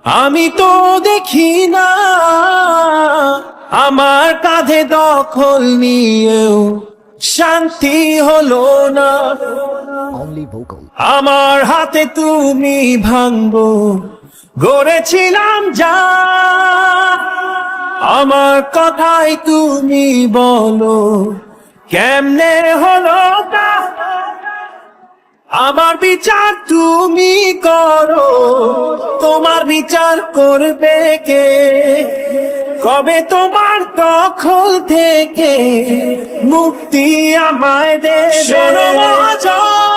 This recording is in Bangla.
আমি তো দেখি না আমার কাঁধে দখল নিয়েও শান্তি হলো না। Only vocal. আমার হাতে তুমি ভাঙবো গড়েছিলাম যা, আমার কথাই তুমি বলো কেমনে হলো তা। আমার বিচার তুমি করো, তোমার বিচার করবে কে? কবে তোমার দখল থেকে মুক্তি আমায় দেবে? শোনো মহাজন,